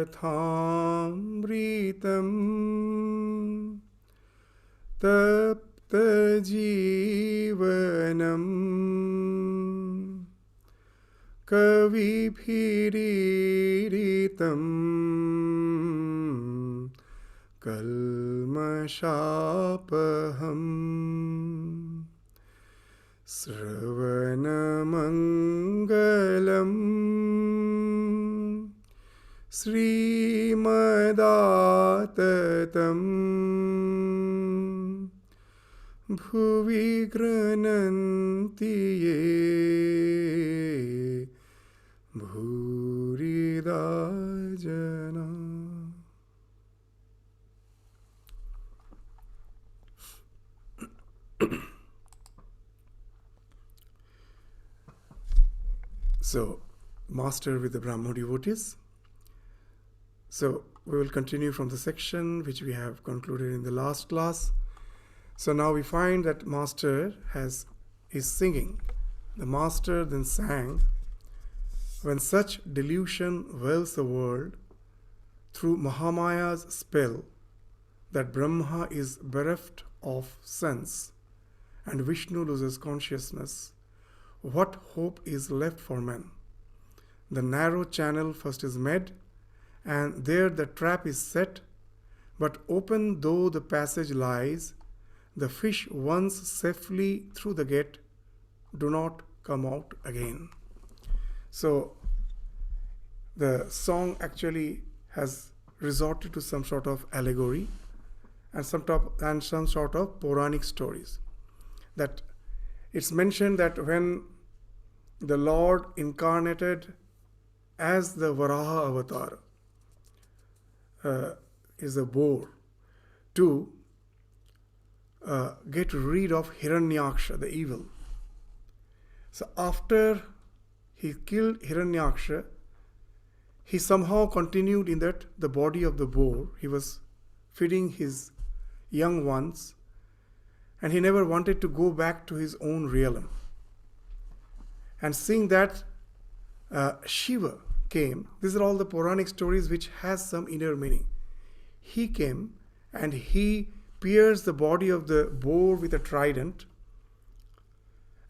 कथामृतम् तप्तजीवनम् कविभिरीडितम् कल्मषापहम् श्रवणमङ्गलम् श्रीमदाततम् भुवि गृह्णन्ति ये भूरिदा जना. So, Master with the Brahmo devotees. So, we will continue from the section which we have concluded in the last class. So now we find that Master is singing. The Master then sang, when such delusion wells the world through Mahamaya's spell, that Brahma is bereft of sense and Vishnu loses consciousness, what hope is left for men? The narrow channel first is made, and there the trap is set, but open though the passage lies, the fish once safely through the gate do not come out again. So the song actually has resorted to some sort of allegory and some sort of Puranic stories. That it's mentioned that when the Lord incarnated as the Varaha avatar, is a boar, to get rid of Hiranyaksha, the evil. So after he killed Hiranyaksha, he somehow continued in that the body of the boar. He was feeding his young ones, and he never wanted to go back to his own realm. And seeing that Shiva came, these are all the Puranic stories which has some inner meaning. He came and he pierced the body of the boar with a trident,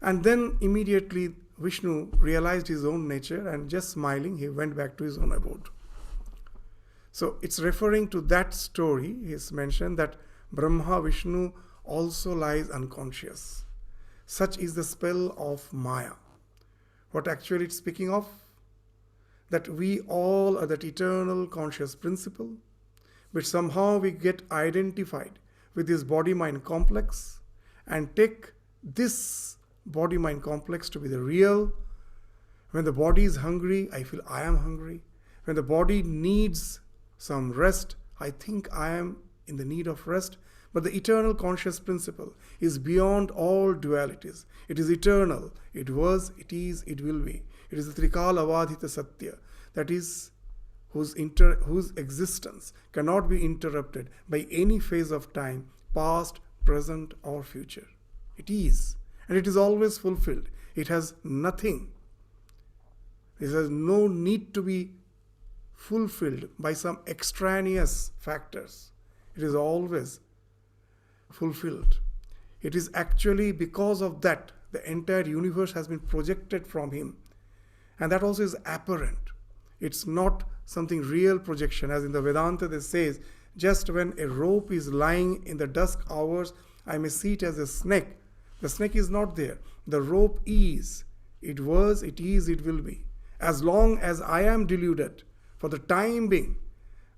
and then immediately Vishnu realized his own nature, and just smiling he went back to his own abode. So it's referring to that story. It's mentioned that Brahma Vishnu also lies unconscious. Such is the spell of Maya. What actually it's speaking of? That we all are that eternal conscious principle, but somehow we get identified with this body-mind complex and take this body-mind complex to be the real. When the body is hungry, I feel I am hungry. When the body needs some rest, I think I am in the need of rest. But the eternal conscious principle is beyond all dualities. It is eternal. It was, it is, it will be. It is the Trikala Avadhita Satya, that is, whose existence cannot be interrupted by any phase of time, past, present, or future. It is. And it is always fulfilled. It has nothing. It has no need to be fulfilled by some extraneous factors. It is always fulfilled. It is actually because of that the entire universe has been projected from him. And that also is apparent. It's not something real projection. As in the Vedanta, they says, just when a rope is lying in the dusk hours, I may see it as a snake. The snake is not there. The rope is. It was, it is, it will be. As long as I am deluded, for the time being,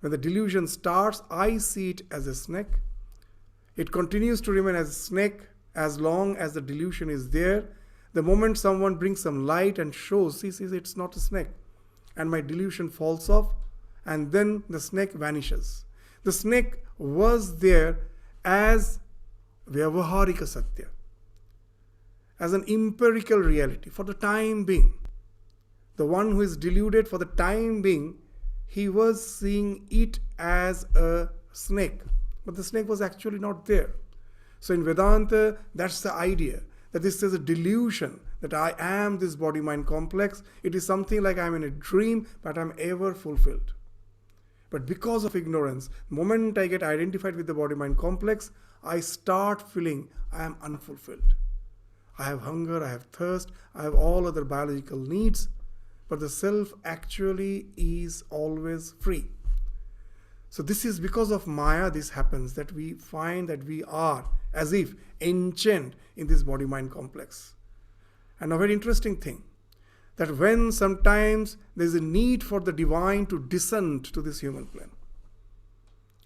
when the delusion starts, I see it as a snake. It continues to remain as a snake as long as the delusion is there. The moment someone brings some light and shows, see, it's not a snake, and my delusion falls off, and then the snake vanishes. The snake was there as Vyavaharika Satya, as an empirical reality for the time being. The one who is deluded, for the time being, he was seeing it as a snake, but the snake was actually not there. So in Vedanta, that's the idea, that this is a delusion, that I am this body-mind complex. It is something like I'm in a dream, but I'm ever fulfilled. But because of ignorance, the moment I get identified with the body-mind complex, I start feeling I am unfulfilled. I have hunger, I have thirst, I have all other biological needs, but the self actually is always free. So this is because of Maya this happens, that we find that we are as if enchained in this body-mind complex. And a very interesting thing, that when sometimes there is a need for the divine to descend to this human plane,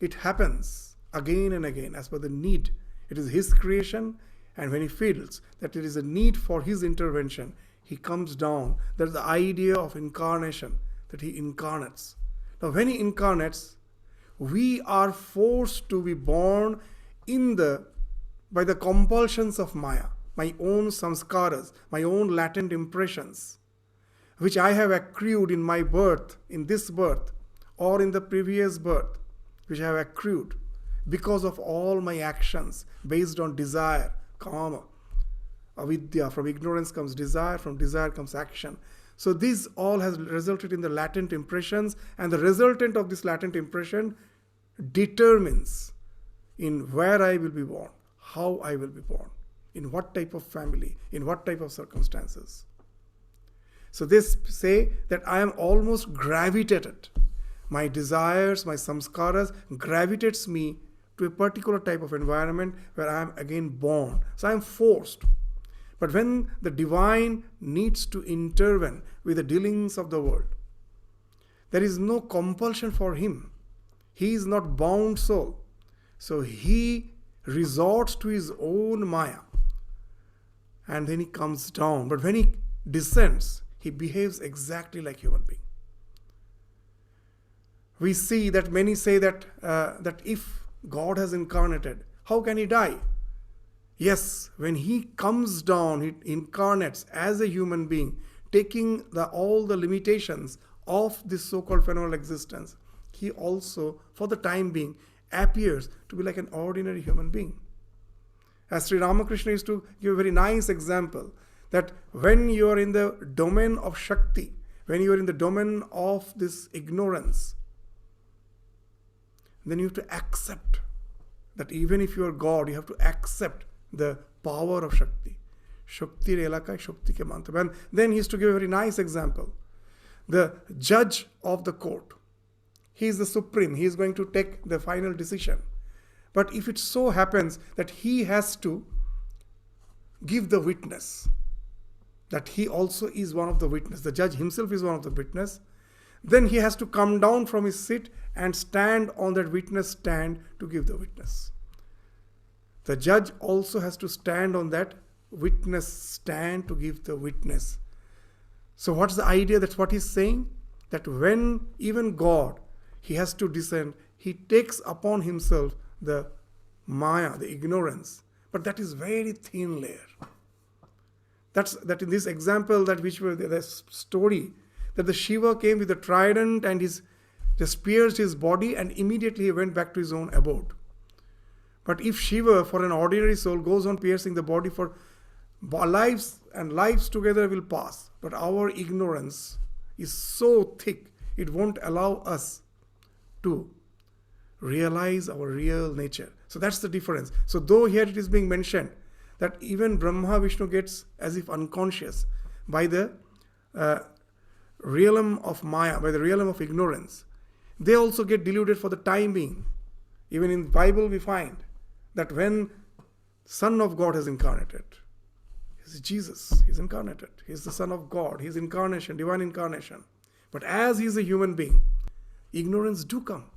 it happens again and again as per the need. It is his creation, and when he feels that there is a need for his intervention, he comes down. There's the idea of incarnation, that he incarnates. Now when he incarnates, we are forced to be born by the compulsions of Maya, my own samskaras, my own latent impressions, which I have accrued in my birth, in this birth, or in the previous birth, which I have accrued because of all my actions based on desire, kama, avidya. From ignorance comes desire, from desire comes action. So this all has resulted in the latent impressions, and the resultant of this latent impression determines in where I will be born, how I will be born, in what type of family, in what type of circumstances. So this say that I am almost gravitated. My desires, my samskaras gravitates me to a particular type of environment where I am again born. So I am forced. But when the divine needs to intervene with the dealings of the world, there is no compulsion for him. He is not bound soul. So he resorts to his own Maya. And then he comes down. But when he descends, he behaves exactly like human being. We see that many say that if God has incarnated, how can he die? Yes, when he comes down, he incarnates as a human being, taking all the limitations of this so-called phenomenal existence. He also, for the time being, appears to be like an ordinary human being. As Sri Ramakrishna used to give a very nice example, that when you are in the domain of Shakti, when you are in the domain of this ignorance, then you have to accept that even if you are God, you have to accept the power of Shakti. Shakti relaka Shakti ke mantra. And then he used to give a very nice example. The judge of the court, he is the supreme, he is going to take the final decision. But if it so happens that he has to give the witness, that he also is one of the witnesses, the judge himself is one of the witnesses, then he has to come down from his seat and stand on that witness stand to give the witness. The judge also has to stand on that witness stand to give the witness. So what's the idea? That's what he's saying, that when even God, he has to descend, he takes upon himself the Maya, the ignorance, but that is very thin layer. That in this example, that which were the story, that the Shiva came with a trident and just pierced his body, and immediately he went back to his own abode. But if Shiva, for an ordinary soul, goes on piercing the body, for lives and lives together will pass. But our ignorance is so thick, it won't allow us to realize our real nature. So that's the difference. So though here it is being mentioned that even Brahma Vishnu gets as if unconscious by the realm of Maya, by the realm of ignorance, they also get deluded for the time being. Even in the Bible we find that when Son of God has incarnated, is Jesus, he's incarnated, he's the Son of God, he's incarnation, divine incarnation. But as he's a human being, ignorance do come.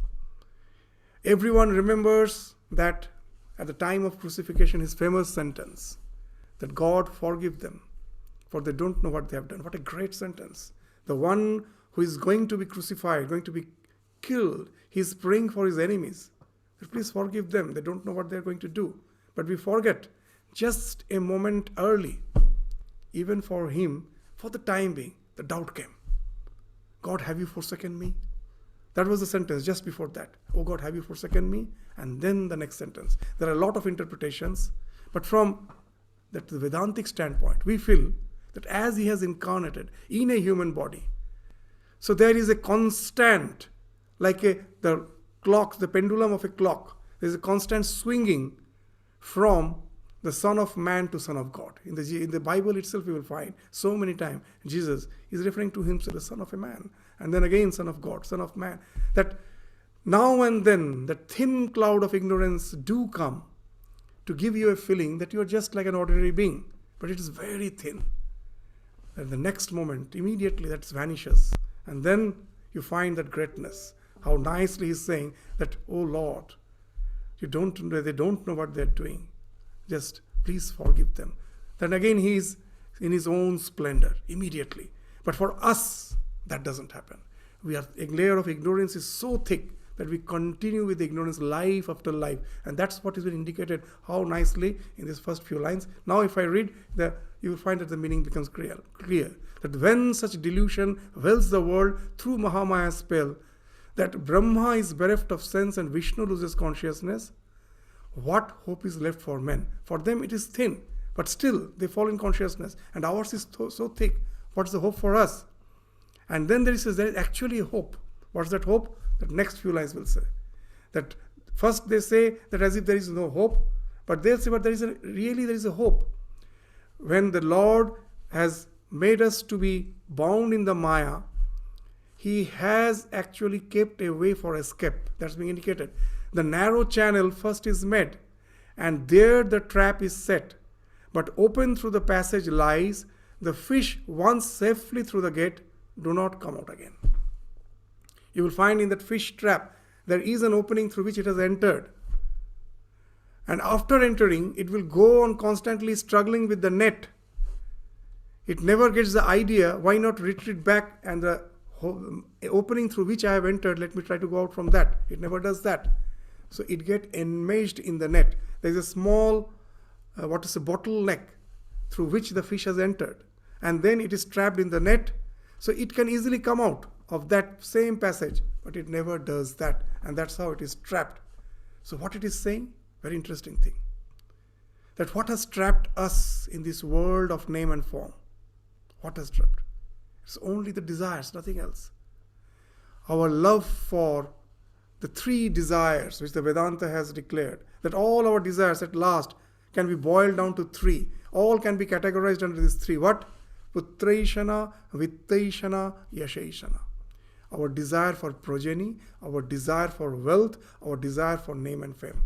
Everyone remembers that at the time of crucifixion, his famous sentence, that God forgive them, for they don't know what they have done. What a great sentence. The one who is going to be crucified, going to be killed, he is praying for his enemies. Please forgive them, they don't know what they are going to do. But we forget, just a moment early, even for him, for the time being, the doubt came. God, have you forsaken me? That was the sentence just before that. Oh God, have you forsaken me? And then the next sentence. There are a lot of interpretations, but from the Vedantic standpoint, we feel that as he has incarnated in a human body, so there is a constant like the clock, the pendulum of a clock. There's a constant swinging from the Son of Man to Son of God. In the Bible itself, you will find so many times Jesus is referring to himself as Son of a Man, and then again Son of God, Son of Man. That now and then the thin cloud of ignorance do come to give you a feeling that you are just like an ordinary being, but it is very thin. And the next moment, immediately that vanishes, and then you find that greatness. How nicely he's saying that, oh Lord, they don't know what they're doing. Just please forgive them. Then again he is in his own splendor immediately. But for us, that doesn't happen. A layer of ignorance is so thick that we continue with ignorance life after life. And that's what has been indicated how nicely in these first few lines. Now if I read, you will find that the meaning becomes clear. That when such delusion wells the world through Mahamaya's spell, that Brahma is bereft of sense and Vishnu loses consciousness, what hope is left for men? For them it is thin, but still they fall in consciousness, and ours is so thick. What's the hope for us? And then there is actually a hope. What's that hope? That next few lines will say. That first they say that as if there is no hope, but they'll say, but there is a hope. When the Lord has made us to be bound in the Maya, he has actually kept a way for escape. That's being indicated. The narrow channel first is made, and there the trap is set. But open through the passage lies, the fish once safely through the gate do not come out again. You will find in that fish trap, there is an opening through which it has entered. And after entering, it will go on constantly struggling with the net. It never gets the idea, why not retreat back and the opening through which I have entered, let me try to go out from that. It never does that. So it gets enmeshed in the net. There is a small, bottleneck through which the fish has entered. And then it is trapped in the net. So it can easily come out of that same passage, but it never does that. And that's how it is trapped. So what it is saying, very interesting thing. That what has trapped us in this world of name and form? What has trapped? It's only the desires, nothing else. Our love for the three desires which the Vedanta has declared, that all our desires at last can be boiled down to three. All can be categorized under these three. What? Putraishana, Vittaishana, Yashaishana. Our desire for progeny, our desire for wealth, our desire for name and fame.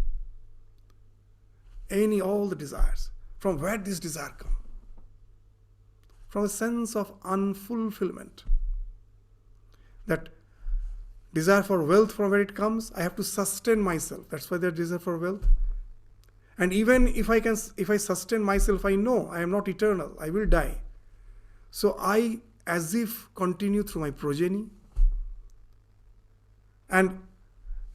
All the desires. From where does this desire come? From a sense of unfulfillment. That desire for wealth, from where it comes, I have to sustain myself. That's why there's desire for wealth. And even if I sustain myself, I know I am not eternal. I will die. So I, as if, continue through my progeny. And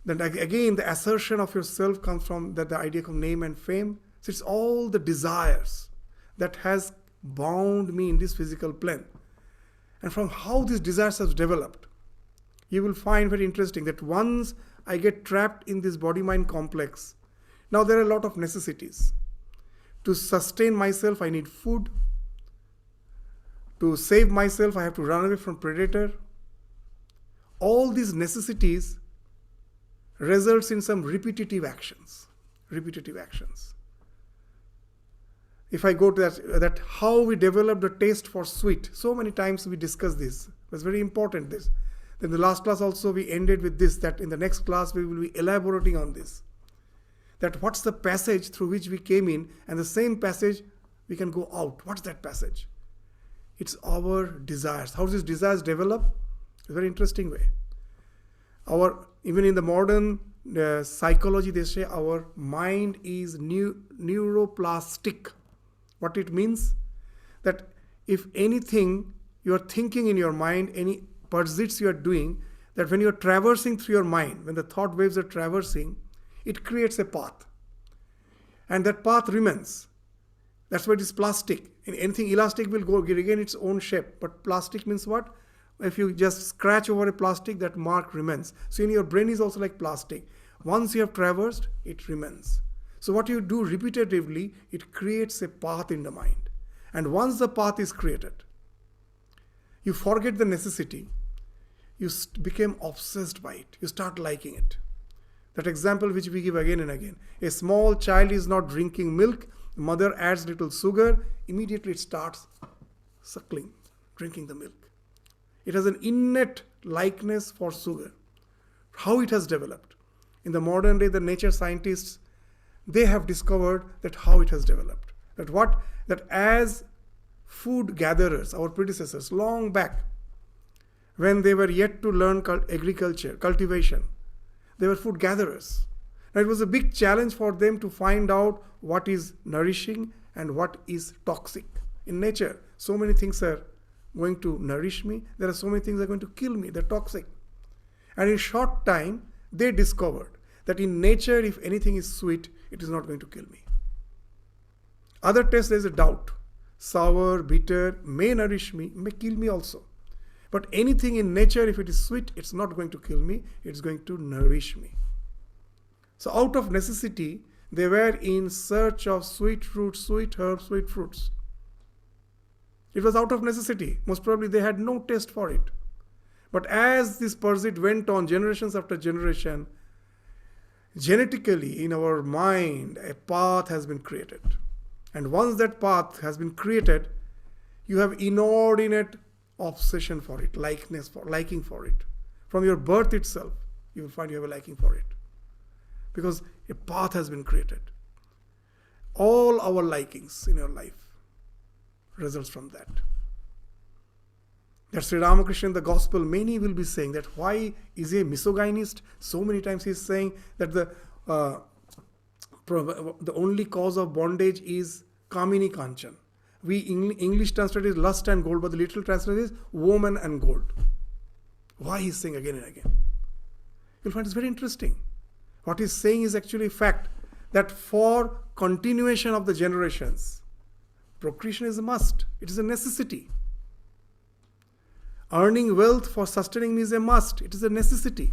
then again, the assertion of yourself comes from the idea of name and fame. So it's all the desires that has bound me in this physical plane. And from how these desires have developed, you will find very interesting that once I get trapped in this body-mind complex, now there are a lot of necessities. To sustain myself, I need food. To save myself, I have to run away from predator. All these necessities results in some repetitive actions. If I go to that how we develop the taste for sweet, so many times we discuss this. It's very important, this. Then the last class also we ended with this, that in the next class we will be elaborating on this. That what's the passage through which we came in, and the same passage we can go out. What's that passage? It's our desires. How these desires develop? A very interesting way. Even in the modern psychology, they say our mind is neuroplastic. What it means? That if anything you are thinking in your mind, any pursuits you are doing, that when you are traversing through your mind, when the thought waves are traversing, it creates a path. And that path remains. That's why it is plastic. And anything elastic will regain its own shape. But plastic means what? If you just scratch over a plastic, that mark remains. So in your brain is also like plastic. Once you have traversed, it remains. So what you do repetitively, it creates a path in the mind. And once the path is created, you forget the necessity. you became obsessed by it. You start liking it. That example which we give again and again. A small child is not drinking milk. Mother adds little sugar. Immediately it starts suckling, drinking the milk. It has an innate likeness for sugar. How it has developed. In the modern day, the nature scientists, they have discovered that how it has developed. That as food gatherers, our predecessors, long back, when they were yet to learn agriculture, cultivation, they were food gatherers. Now, it was a big challenge for them to find out what is nourishing and what is toxic. In nature, so many things are going to nourish me. There are so many things that are going to kill me. They're toxic. And in short time, they discovered that in nature, if anything is sweet, it is not going to kill me. Other tests, there is a doubt. Sour, bitter, may nourish me, may kill me also. But anything in nature, if it is sweet, it's not going to kill me, it's going to nourish me. So out of necessity, they were in search of sweet fruits, sweet herbs, sweet fruits. It was out of necessity. Most probably they had no taste for it. But as this pursuit went on generations after generation, genetically in our mind, a path has been created. And once that path has been created, you have inordinate obsession for it, liking for it. From your birth itself, you will find you have a liking for it. Because a path has been created. All our likings in your life results from that. That Sri Ramakrishna in the gospel, many will be saying that why is he a misogynist? So many times he is saying that the only cause of bondage is Kamini Kanchan. We English translate is lust and gold, but the literal translation is woman and gold. Why he is saying again and again? You'll find it's very interesting. What he's saying is actually a fact that for continuation of the generations, procreation is a must. It is a necessity. Earning wealth for sustaining me is a must. It is a necessity.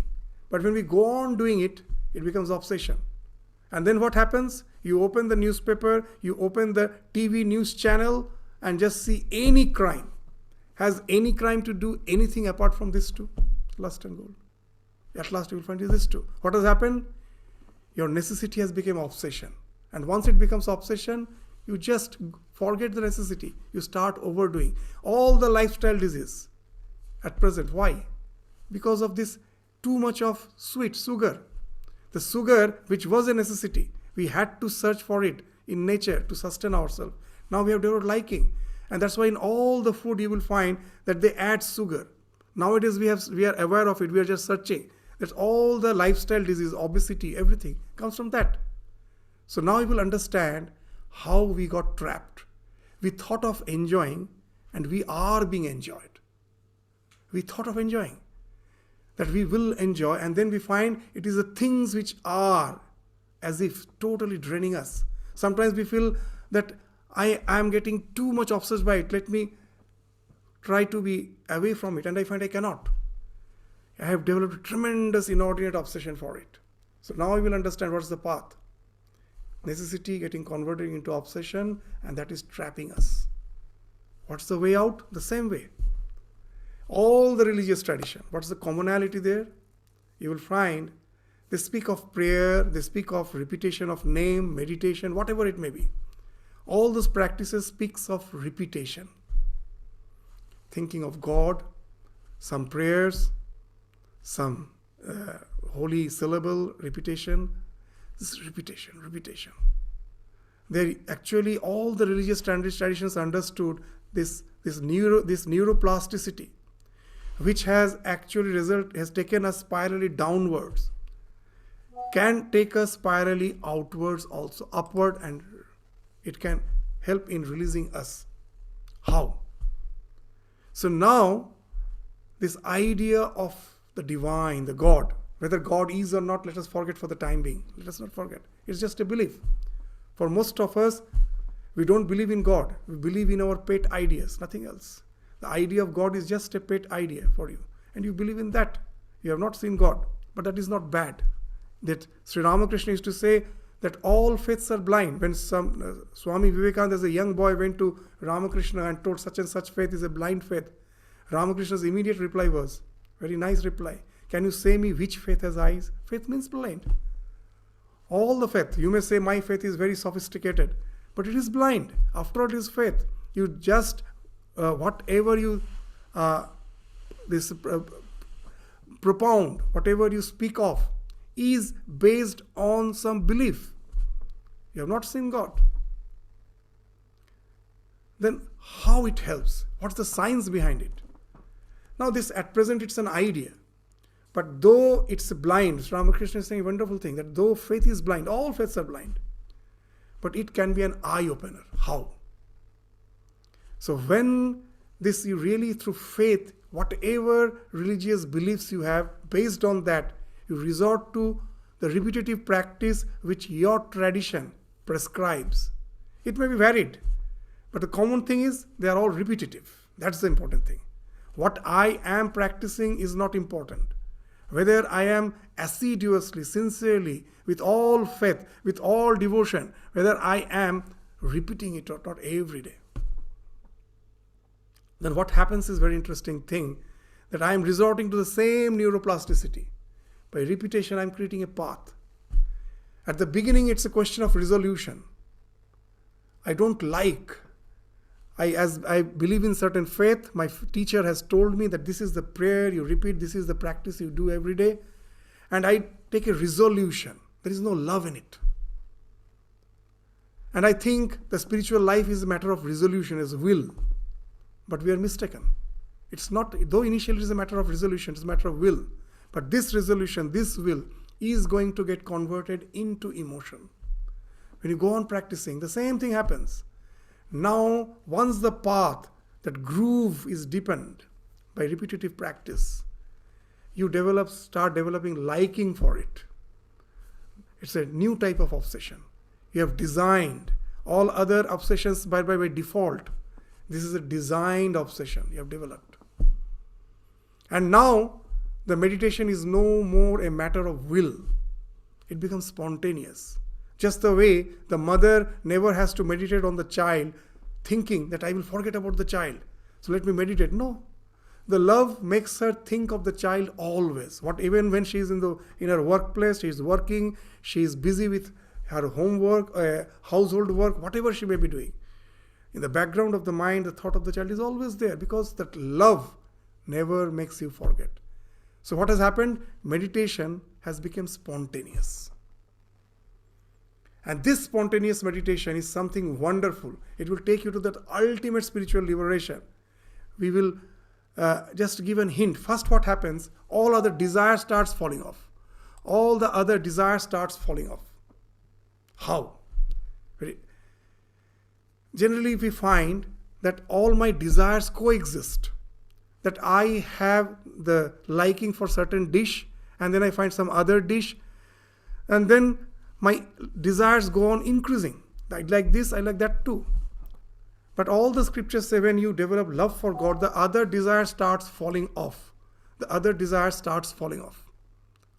But when we go on doing it, it becomes obsession. And then what happens? You open the newspaper, you open the TV news channel and just see any crime. Has any crime to do anything apart from these two? Lust and gold. At last you will find this too. What has happened? Your necessity has become obsession. And once it becomes obsession, you just forget the necessity. You start overdoing. All the lifestyle disease at present. Why? Because of this too much of sweet sugar. The sugar which was a necessity. We had to search for it in nature to sustain ourselves. Now we have developed liking. And that's why in all the food you will find that they add sugar. Nowadays we are aware of it. We are just searching. That's all the lifestyle disease, obesity, everything comes from that. So now you will understand how we got trapped. We thought of enjoying and we are being enjoyed. We thought of enjoying. That we will enjoy, and then we find it is the things which are as if totally draining us. Sometimes we feel that I am getting too much obsessed by it. Let me try to be away from it, and I find I cannot. I have developed a tremendous inordinate obsession for it. So now I will understand what's the path. Necessity getting converted into obsession, and that is trapping us. What's the way out? The same way. All the religious tradition, what's the commonality there? You will find they speak of prayer, they speak of repetition of name, meditation, whatever it may be. All those practices speaks of repetition. Thinking of God, some prayers, some holy syllable, repetition. This is repetition. They actually, all the religious traditions understood this neuroplasticity, which has actually has taken us spirally downwards, can take us spirally outwards also, upward, and it can help in releasing us. How? So now, this idea of the divine, the God, whether God is or not, let us forget for the time being. Let us not forget. It's just a belief. For most of us, we don't believe in God. We believe in our pet ideas, nothing else. The idea of God is just a pet idea for you. And you believe in that. You have not seen God. But that is not bad. That Sri Ramakrishna used to say that all faiths are blind. When some Swami Vivekananda as a young boy went to Ramakrishna and told such and such faith is a blind faith, Ramakrishna's immediate reply was, Very nice reply. Can you say me which faith has eyes? Faith means blind. All the faith. You may say my faith is very sophisticated, but it is blind. After all, it is faith. You just, whatever you propound, whatever you speak of, is based on some belief. You have not seen God. Then how it helps? What's the science behind it? Now this, at present, it's an idea. But though it's blind, Ramakrishna is saying a wonderful thing, that though faith is blind, all faiths are blind, but it can be an eye-opener. How? So when this, you really, through faith, whatever religious beliefs you have, based on that, you resort to the repetitive practice which your tradition prescribes. It may be varied, but the common thing is they are all repetitive. That's the important thing. What I am practicing is not important. Whether I am assiduously, sincerely, with all faith, with all devotion, whether I am repeating it or not every day. Then what happens is very interesting thing, that I am resorting to the same neuroplasticity. By repetition, I am creating a path. At the beginning, it's a question of resolution. I don't like. As I believe in certain faith, my teacher has told me that this is the prayer you repeat, this is the practice you do every day. And I take a resolution. There is no love in it. And I think the spiritual life is a matter of resolution, is will. But we are mistaken. It's not, though initially it is a matter of resolution, it's a matter of will. But this resolution, this will, is going to get converted into emotion. When you go on practicing, the same thing happens. Now, once the path, that groove is deepened by repetitive practice, you start developing liking for it. It's a new type of obsession. You have designed all other obsessions by default. This is a designed obsession you have developed. And now, the meditation is no more a matter of will. It becomes spontaneous. Just the way the mother never has to meditate on the child, thinking that I will forget about the child, so let me meditate. No. The love makes her think of the child always. Even when she is in her workplace, she is working, she is busy with her homework, household work, whatever she may be doing. In the background of the mind, the thought of the child is always there, because that love never makes you forget. So what has happened? Meditation has become spontaneous. And this spontaneous meditation is something wonderful. It will take you to that ultimate spiritual liberation. We will just give a hint. First, what happens? All other desire starts falling off. All the other desire starts falling off. How? Generally, we find that all my desires coexist. That I have the liking for certain dish, and then I find some other dish, and then my desires go on increasing. I like this, I like that too. But all the scriptures say when you develop love for God, the other desire starts falling off. The other desire starts falling off.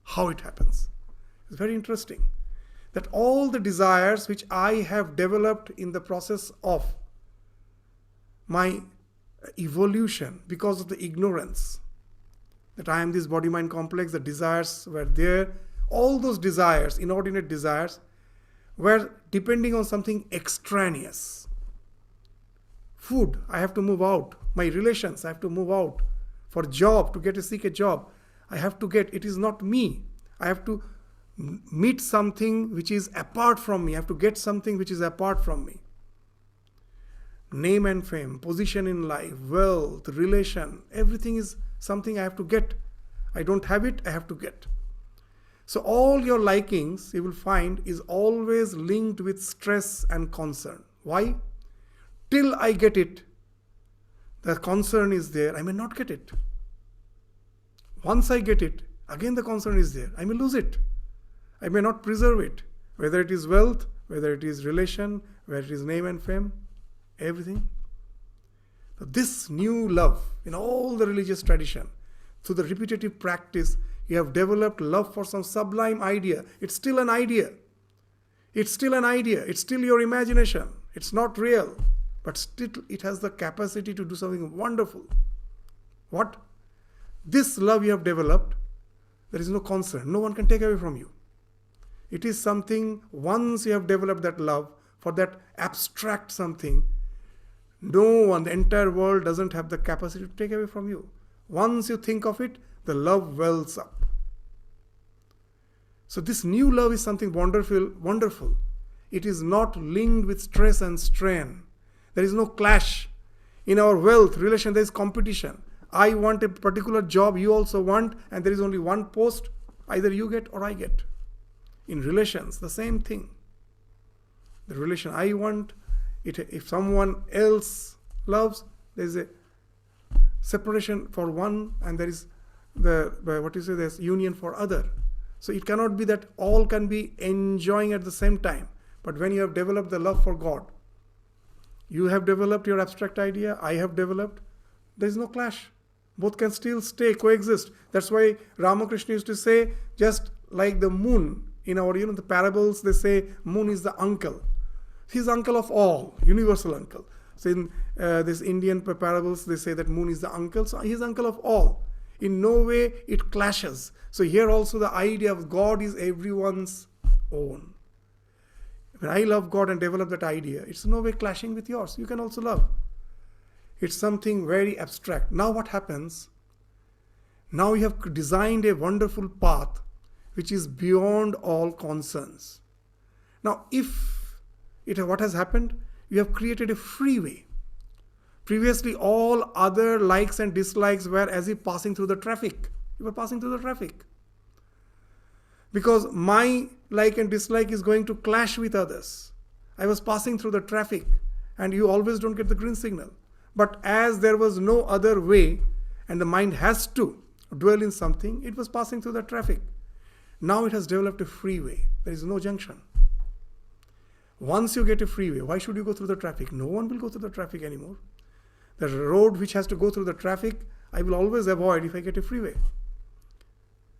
How it happens? It's very interesting. That all the desires which I have developed in the process of my evolution because of the ignorance, that I am this body-mind complex, the desires were there, all those desires, inordinate desires, were depending on something extraneous. Food, I have to move out. My relations, I have to move out. For job, to seek a job, I have to get, it is not me. I have to meet something which is apart from me. I have to get something which is apart from me. Name and fame, position in life, wealth, relation, everything is something I have to get. I don't have it, I have to get. So all your likings, you will find, is always linked with stress and concern. Why? Till I get it, the concern is there, I may not get it. Once I get it, again the concern is there, I may lose it. I may not preserve it. Whether it is wealth, whether it is relation, whether it is name and fame, everything. So this new love, in all the religious tradition, through the repetitive practice, you have developed love for some sublime idea. It's still an idea. It's still an idea. It's still your imagination. It's not real. But still it has the capacity to do something wonderful. What? This love you have developed, there is no concern. No one can take away from you. It is something, once you have developed that love for that abstract something, no one, the entire world doesn't have the capacity to take away from you. Once you think of it, the love wells up. So this new love is something wonderful, wonderful. It is not linked with stress and strain. There is no clash. In our wealth relation, there is competition. I want a particular job, you also want, and there is only one post, either you get or I get. In relations, the same thing. The relation I want, if someone else loves, there is a separation for one, and there is there's union for other. So it cannot be that all can be enjoying at the same time. But when you have developed the love for God, you have developed your abstract idea, I have developed, there is no clash. Both can still stay, coexist. That's why Ramakrishna used to say, just like the moon, in our, the parables, they say moon is the uncle. He's uncle of all, universal uncle. So in this Indian parables, they say that moon is the uncle, so he's uncle of all. In no way it clashes. So here also the idea of God is everyone's own. When I love God and develop that idea, it's no way clashing with yours. You can also love. It's something very abstract. Now what happens? Now you have designed a wonderful path which is beyond all concerns. Now what has happened? You have created a freeway. Previously all other likes and dislikes were as if passing through the traffic. You were passing through the traffic. Because my like and dislike is going to clash with others. I was passing through the traffic and you always don't get the green signal. But as there was no other way and the mind has to dwell in something, it was passing through the traffic. Now it has developed a freeway. There is no junction. Once you get a freeway, why should you go through the traffic? No one will go through the traffic anymore. The road which has to go through the traffic, I will always avoid if I get a freeway.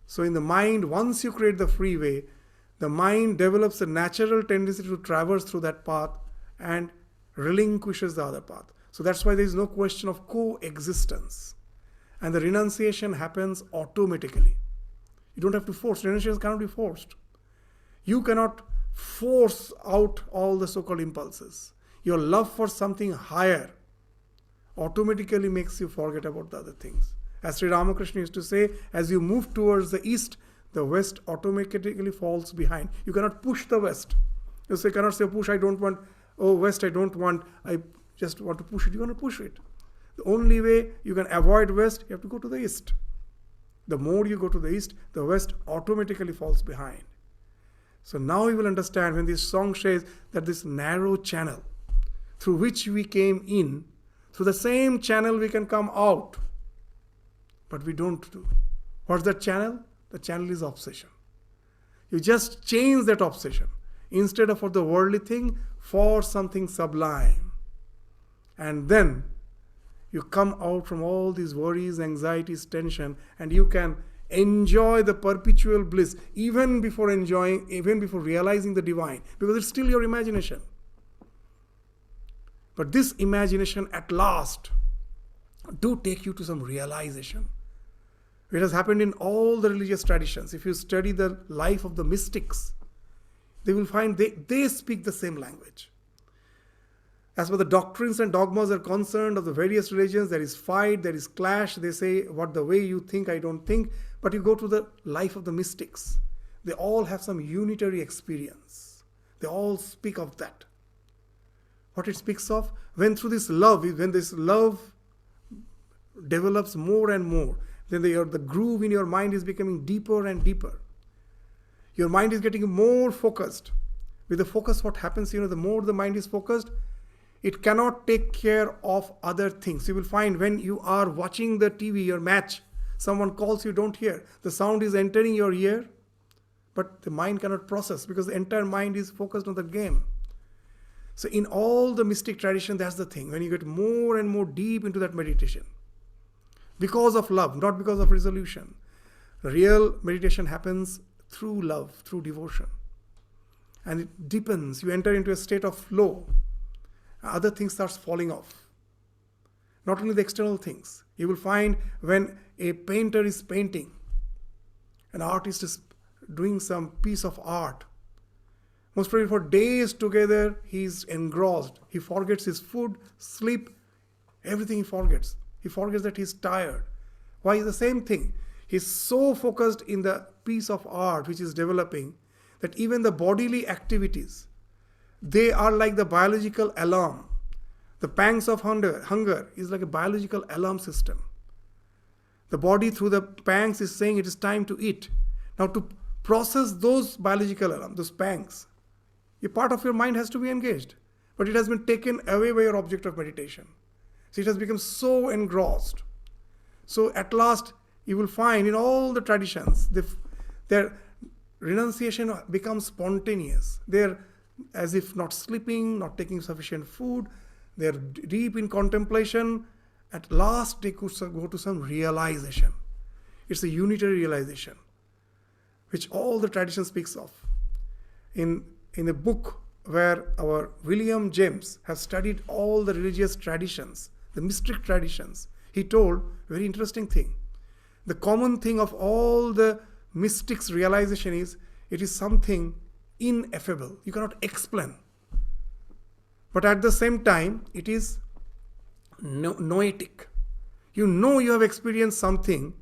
So in the mind, once you create the freeway, the mind develops a natural tendency to traverse through that path and relinquishes the other path. So that's why there is no question of coexistence. And the renunciation happens automatically. You don't have to force. Renunciation cannot be forced. You cannot force out all the so-called impulses. Your love for something higher automatically makes you forget about the other things. As Sri Ramakrishna used to say, as you move towards the east, the west automatically falls behind. You cannot push the west. You cannot say, push, I don't want, oh, west, I don't want, I just want to push it. You want to push it. The only way you can avoid west, you have to go to the east. The more you go to the east, the west automatically falls behind. So now you will understand when this song says that this narrow channel through which we came in, through the same channel we can come out. But we don't do. What's that channel? The channel is obsession. You just change that obsession. Instead of for the worldly thing, for something sublime. And then you come out from all these worries, anxieties, tension, and you can enjoy the perpetual bliss even before realizing the divine, because it's still your imagination. But this imagination at last do take you to some realization. It has happened in all the religious traditions. If you study the life of the mystics, they will find they speak the same language. As far the doctrines and dogmas are concerned of the various religions, there is fight, there is clash. They say, what the way you think, I don't think. But you go to the life of the mystics. They all have some unitary experience. They all speak of that. What it speaks of? When this love develops more and more, then the groove in your mind is becoming deeper and deeper. Your mind is getting more focused. With the focus, what happens, the more the mind is focused, it cannot take care of other things. You will find when you are watching the TV, your match, someone calls you, don't hear. The sound is entering your ear, but the mind cannot process because the entire mind is focused on the game. So in all the mystic tradition, that's the thing. When you get more and more deep into that meditation, because of love, not because of resolution. Real meditation happens through love, through devotion. And it deepens. You enter into a state of flow. Other things starts falling off. not only the external things. You will find when a painter is painting, an artist is doing some piece of art, most probably for days together he is engrossed. He forgets his food, sleep, everything he forgets. He forgets that he is tired. Why is the same thing? He is so focused in the piece of art which is developing that even the bodily activities, they are like the biological alarm. The pangs of hunger is like a biological alarm system. The body through the pangs is saying it is time to eat. Now to process those biological alarms, those pangs, a part of your mind has to be engaged. But it has been taken away by your object of meditation. So it has become so engrossed. So at last you will find in all the traditions, their renunciation becomes spontaneous. They're as if not sleeping, not taking sufficient food. They're deep in contemplation. At last they could go to some realization. It's a unitary realization, which all the tradition speaks of. In a book where our William James has studied all the religious traditions, the mystic traditions, he told a very interesting thing. The common thing of all the mystics' realization is it is something ineffable. You cannot explain. But at the same time, it is noetic. You know you have experienced something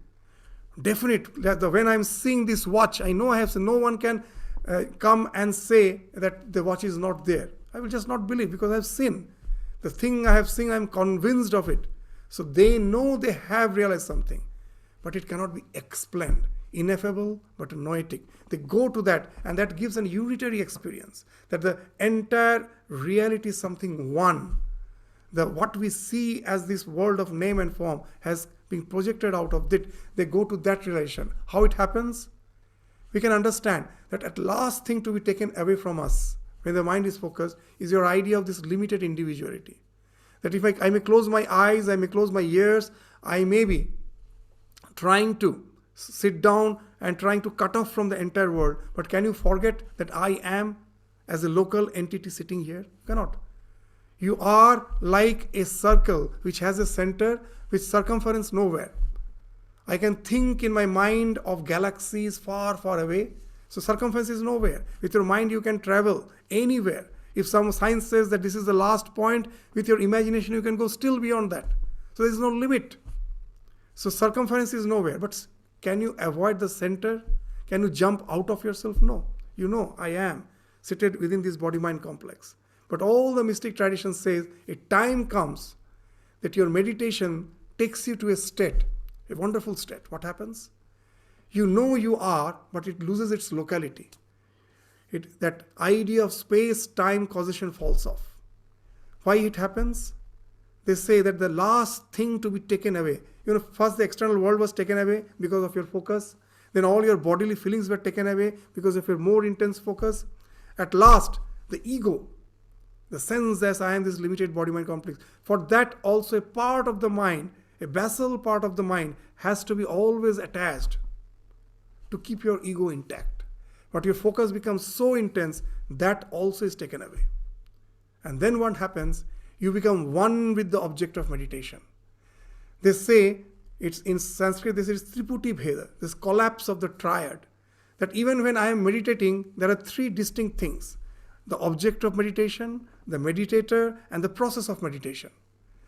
definite. That when I'm seeing this watch, I know I have seen. No one can come and say that the watch is not there. I will just not believe because I have seen. The thing I have seen, I am convinced of it. So they know they have realized something. But it cannot be explained. Ineffable, but noetic. They go to that, and that gives an unitary experience. That the entire reality is something one. What we see as this world of name and form has been projected out of it. They go to that relation. How it happens? We can understand that at last thing to be taken away from us, when the mind is focused, is your idea of this limited individuality. That if I may close my eyes, I may close my ears, I may be trying to sit down and trying to cut off from the entire world. But can you forget that I am as a local entity sitting here? You cannot. You are like a circle which has a center with circumference nowhere. I can think in my mind of galaxies far, far away. So circumference is nowhere. With your mind you can travel anywhere. If some science says that this is the last point, with your imagination you can go still beyond that. So there is no limit. So circumference is nowhere. But can you avoid the center? Can you jump out of yourself? No. You know, I am seated within this body-mind complex. But all the mystic traditions says a time comes that your meditation takes you to a state, a wonderful state. What happens? You know you are, but it loses its locality. That idea of space-time causation falls off. Why it happens? They say that the last thing to be taken away, first the external world was taken away because of your focus. Then all your bodily feelings were taken away because of your more intense focus. At last, the ego, the sense that I am this limited body-mind complex. For that also a part of the mind, a basal part of the mind has to be always attached to keep your ego intact. But your focus becomes so intense, that also is taken away. And then what happens? You become one with the object of meditation. They say, it's in Sanskrit, this is Triputi Bheda, this collapse of the triad. That even when I am meditating, there are three distinct things. The object of meditation, the meditator, and the process of meditation.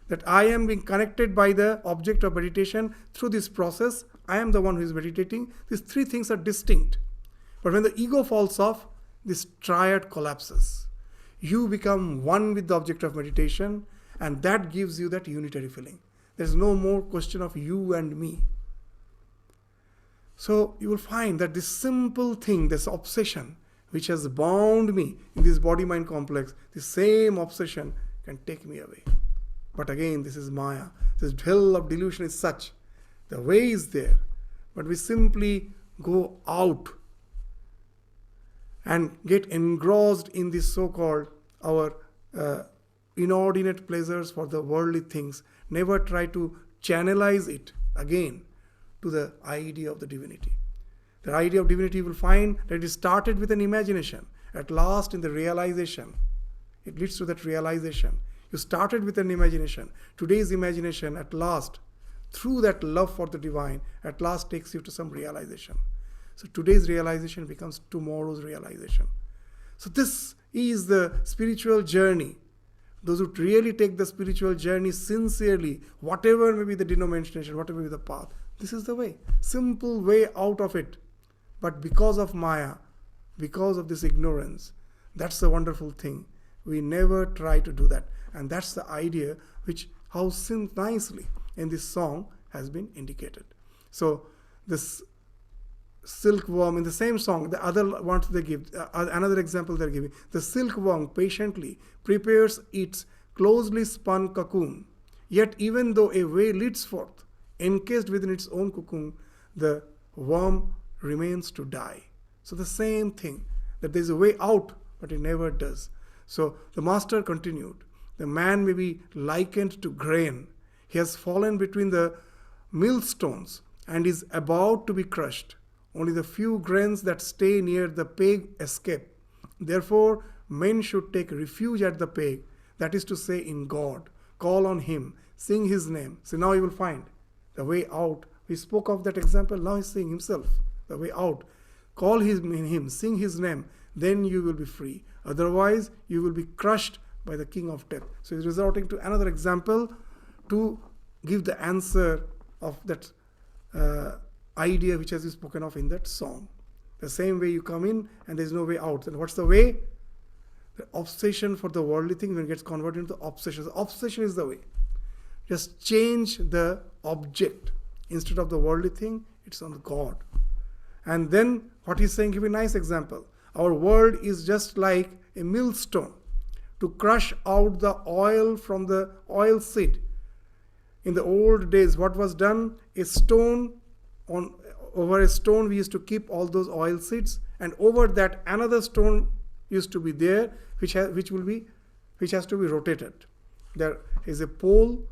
That I am being connected by the object of meditation through this process. I am the one who is meditating. These three things are distinct. But when the ego falls off, this triad collapses. You become one with the object of meditation, and that gives you that unitary feeling. There's no more question of you and me. So you will find that this simple thing, this obsession, which has bound me in this body-mind complex, the same obsession can take me away. But again, this is Maya. This hell of delusion is such. The way is there. But we simply go out and get engrossed in this so-called our inordinate pleasures for the worldly things. Never try to channelize it again to the idea of the divinity. The idea of divinity, you will find that it started with an imagination. At last, in the realization, it leads to that realization. You started with an imagination. Today's imagination, at last, through that love for the divine, at last takes you to some realization. So today's realization becomes tomorrow's realization. So this is the spiritual journey. Those who really take the spiritual journey sincerely, whatever may be the denomination, whatever may be the path, this is the way. Simple way out of it. But because of Maya, because of this ignorance, that's the wonderful thing. We never try to do that. And that's the idea which, how nicely in this song has been indicated. So this silkworm in the same song, the other ones they give, another example they're giving. The silkworm patiently prepares its closely spun cocoon. Yet even though a way leads forth, encased within its own cocoon, the worm remains to die. So the same thing, that there's a way out, but it never does. So the master continued, the man may be likened to grain. He has fallen between the millstones and is about to be crushed. Only the few grains that stay near the peg escape. Therefore, men should take refuge at the peg, that is to say in God. Call on Him, sing His name. So now you will find the way out. We spoke of that example, now He's saying Himself, the way out. Call Him, sing His name, then you will be free. Otherwise, you will be crushed by the King of Death. So he's resorting to another example to give the answer of that idea which has been spoken of in that song. The same way you come in and there is no way out. Then what's the way? The obsession for the worldly thing, when it gets converted into obsession. The obsession is the way. Just change the object. Instead of the worldly thing, it's on God. And then what he's saying, give a nice example. Our world is just like a millstone to crush out the oil from the oil seed. In the old days, what was done? Over a stone we used to keep all those oil seeds, and over that another stone used to be there, which has to be rotated. There is a pole,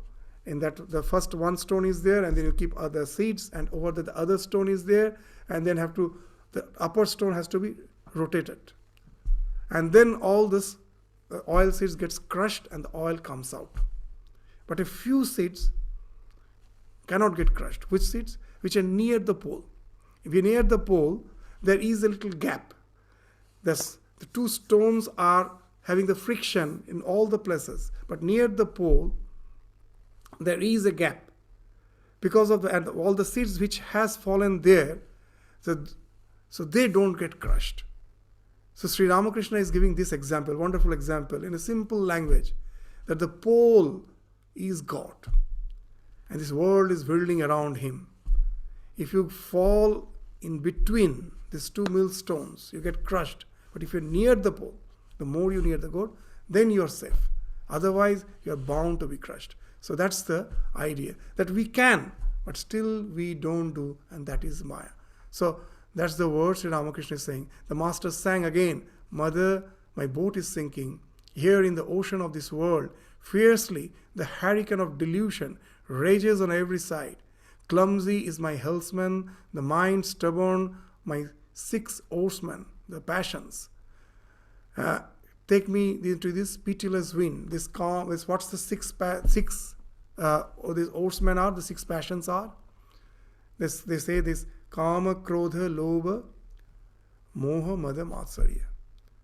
in that the first one stone is there, and then you keep other seeds, and over that the other stone is there, and then the upper stone has to be rotated. And then all this oil seeds gets crushed and the oil comes out. But a few seeds cannot get crushed. Which seeds? Which are near the pole. If you're near the pole, there is a little gap. The two stones are having the friction in all the places. But near the pole, there is a gap. Because of all the seeds which has fallen there, so they don't get crushed. So Sri Ramakrishna is giving this example, wonderful example, in a simple language, that the pole is God. And this world is whirling around Him. If you fall in between these two millstones, you get crushed. But if you're near the pole, the more you near the God, then you're safe. Otherwise, you're bound to be crushed. So that's the idea, that we can, but still we don't do, and that is Maya. So that's the word Sri Ramakrishna is saying. The master sang again, Mother, my boat is sinking. Here in the ocean of this world, fiercely the hurricane of delusion rages on every side. Clumsy is my helmsman, the mind stubborn, my 6 oarsmen, the passions. Take me into this pitiless wind, this calm, what's the these oarsmen are, the 6 passions are. They say this, Kama, Krodha, Lobha, Moha, Mada, Matsarya.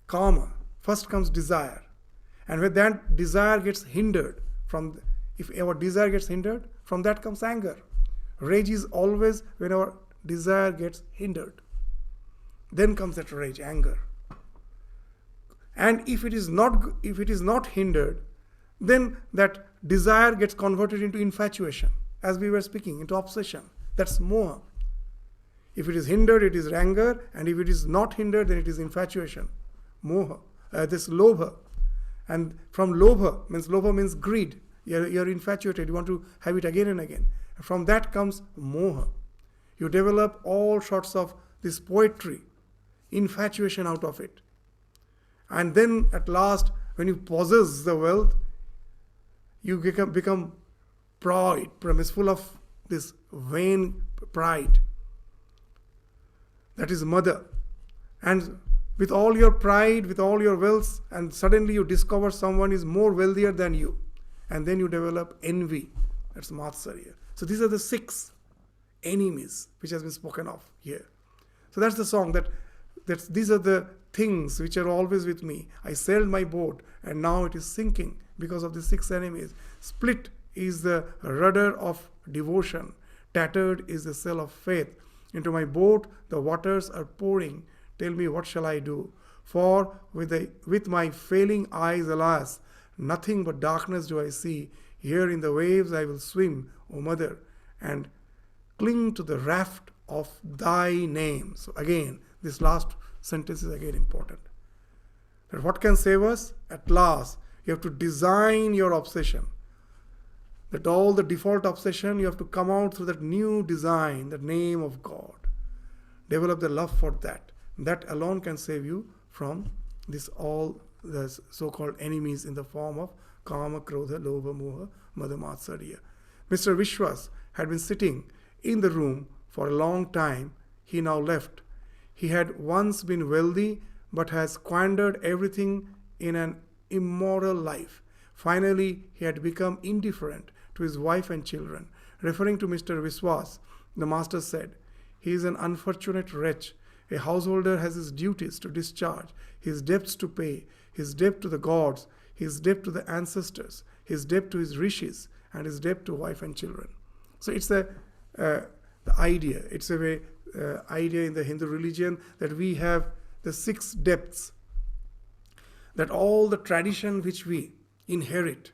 Kama, first comes desire. And when that desire gets hindered, if our desire gets hindered, from that comes anger. Rage is always when our desire gets hindered. Then comes that rage, anger. And if it is not hindered, then that desire gets converted into infatuation, as we were speaking, into obsession. That's moha. If it is hindered, it is anger, and if it is not hindered, then it is infatuation, moha. This lobha. And from lobha means greed. You're infatuated, you want to have it again and again. From that comes moha. You develop all sorts of this poetry, infatuation out of it. And then at last, when you possess the wealth, you become pride, is full of this vain pride. That is mother. And with all your pride, with all your wealth, and suddenly you discover someone is more wealthier than you. And then you develop envy. That's Matsarya. So these are the 6 enemies which has been spoken of here. So that's the song, these are the things which are always with me. I sailed my boat and now it is sinking because of the 6 enemies. Split is the rudder of devotion. Tattered is the sail of faith. Into my boat the waters are pouring. Tell me, what shall I do? For with my failing eyes, alas, nothing but darkness do I see. Here in the waves I will swim, O Mother, and cling to the raft of thy name. So again, this last sentence is again important. That what can save us? At last, you have to design your obsession. That all the default obsession, you have to come out through that new design, the name of God. Develop the love for that. That alone can save you from all the so-called enemies in the form of Kama, Krodha, Lobha, Moha, Mada, Matsarya. Mr. Vishwas had been sitting in the room for a long time. He now left. He had once been wealthy, but has squandered everything in an immoral life. Finally, he had become indifferent to his wife and children. Referring to Mr. Vishwas, the master said, "He is an unfortunate wretch. A householder has his duties to discharge, his debts to pay, his debt to the gods, his debt to the ancestors, his debt to his rishis, and his debt to wife and children." So it's the idea. It's a way idea in the Hindu religion that we have the 6 depths. That all the tradition which we inherit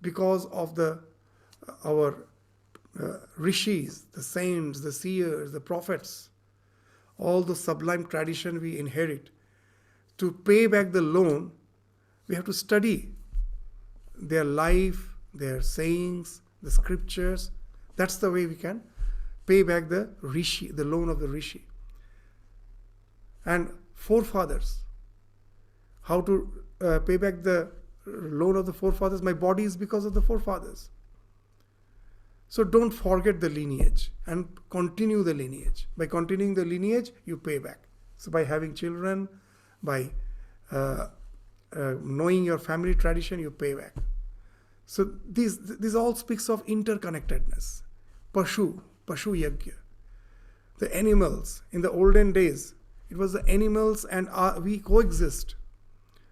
because of our rishis, the saints, the seers, the prophets, all the sublime tradition we inherit, to pay back the loan, we have to study their life, their sayings, the scriptures. That's the way we can pay back the rishi, the loan of the rishi. And forefathers, how to pay back the loan of the forefathers? My body is because of the forefathers. So don't forget the lineage and continue the lineage. By continuing the lineage, you pay back. So by having children, by knowing your family tradition, you pay back. So this all speaks of interconnectedness. Pashu Yajna. The animals, in the olden days, it was the animals and we coexist.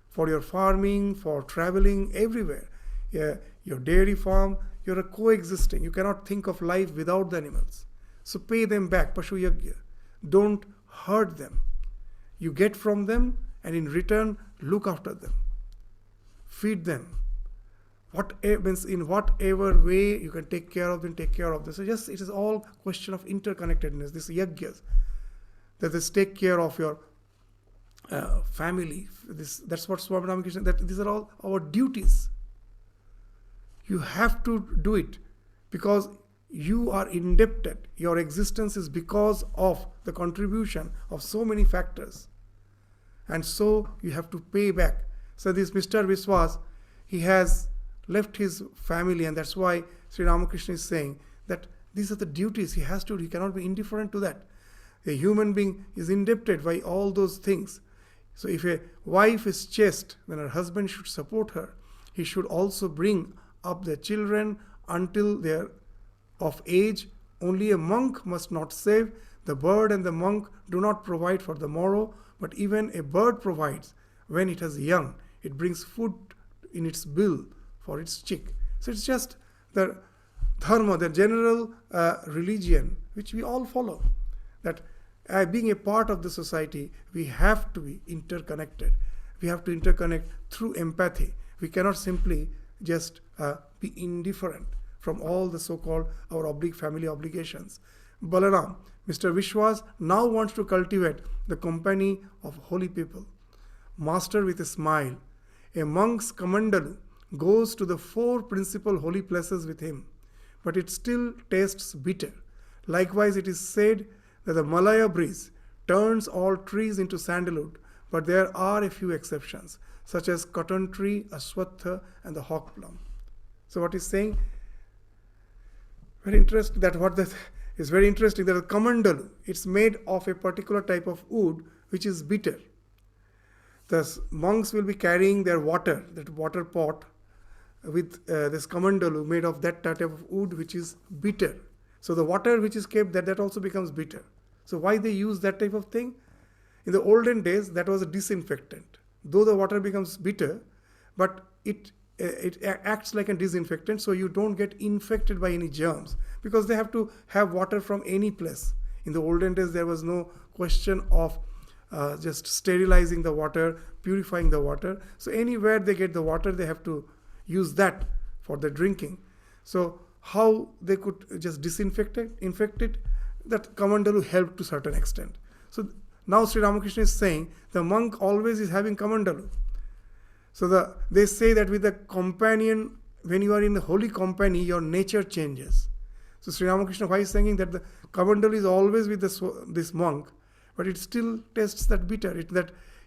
For your farming, for traveling, everywhere. Your dairy farm, you're coexisting. You cannot think of life without the animals. So pay them back, Pashu Yajna. Don't hurt them. You get from them, and in return, look after them. Feed them. In whatever way you can take care of them, take care of them. So just it is all question of interconnectedness. This yajnas, that is take care of your family. That's what Swami Ramakrishna, that these are all our duties. You have to do it because you are indebted. Your existence is because of the contribution of so many factors. And so you have to pay back. So this Mr. Vishwas, he has left his family, and that's why Sri Ramakrishna is saying that these are the duties he has to do. He cannot be indifferent to that. A human being is indebted by all those things. So if a wife is chaste, then her husband should support her. He should also bring up the children until they are of age. Only a monk must not save. The bird and the monk do not provide for the morrow, but even a bird provides when it is young. It brings food in its bill for its chick. So it's just the dharma, the general religion, which we all follow. That being a part of the society, we have to be interconnected. We have to interconnect through empathy. We cannot simply just be indifferent from all the so-called our family obligations. Balaram, Mr. Vishwas now wants to cultivate the company of holy people. Master with a smile, a monk's kamandalu goes to the 4 principal holy places with him, but it still tastes bitter. Likewise, it is said that the Malaya breeze turns all trees into sandalwood, but there are a few exceptions, such as cotton tree, aswatha, and the hawk plum. So what he's saying, very interesting, that is very interesting, that the kamandalu, it's made of a particular type of wood which is bitter. The monks will be carrying their water, that water pot, with this kamandalu made of that type of wood which is bitter. So the water which is kept, that also becomes bitter. So why they use that type of thing? In the olden days, that was a disinfectant. Though the water becomes bitter, but it acts like a disinfectant, so you don't get infected by any germs, because they have to have water from any place. In the olden days, there was no question of just sterilizing the water, purifying the water. So anywhere they get the water, they have to use that for the drinking. So how they could just disinfect it, infect it, that kamandalu helped to a certain extent. So now Sri Ramakrishna is saying the monk always is having kamandalu. So they say that with the companion, when you are in the holy company, your nature changes. So Sri Ramakrishna, why is saying that the kamandalu is always with this monk, but it still tastes that bitter,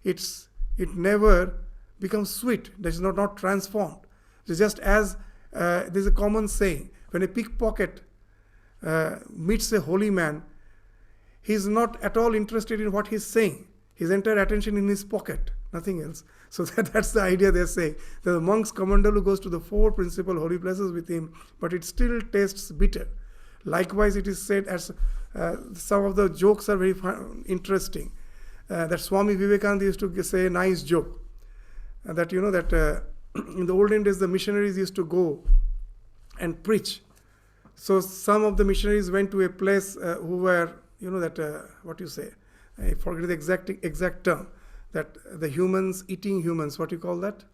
it never becomes sweet, that is not transformed. So just as there's a common saying, when a pickpocket meets a holy man, he is not at all interested in what he's saying. His entire attention in his pocket, nothing else. So that's the idea they're saying. The monk's kamandalu goes to the 4 principal holy places with him, but it still tastes bitter. Likewise, it is said, as some of the jokes are very interesting, that Swami Vivekananda used to say a nice joke, that in the olden days the missionaries used to go and preach. So some of the missionaries went to a place who were, what you say, I forget the exact term, that the humans eating humans, what you call that?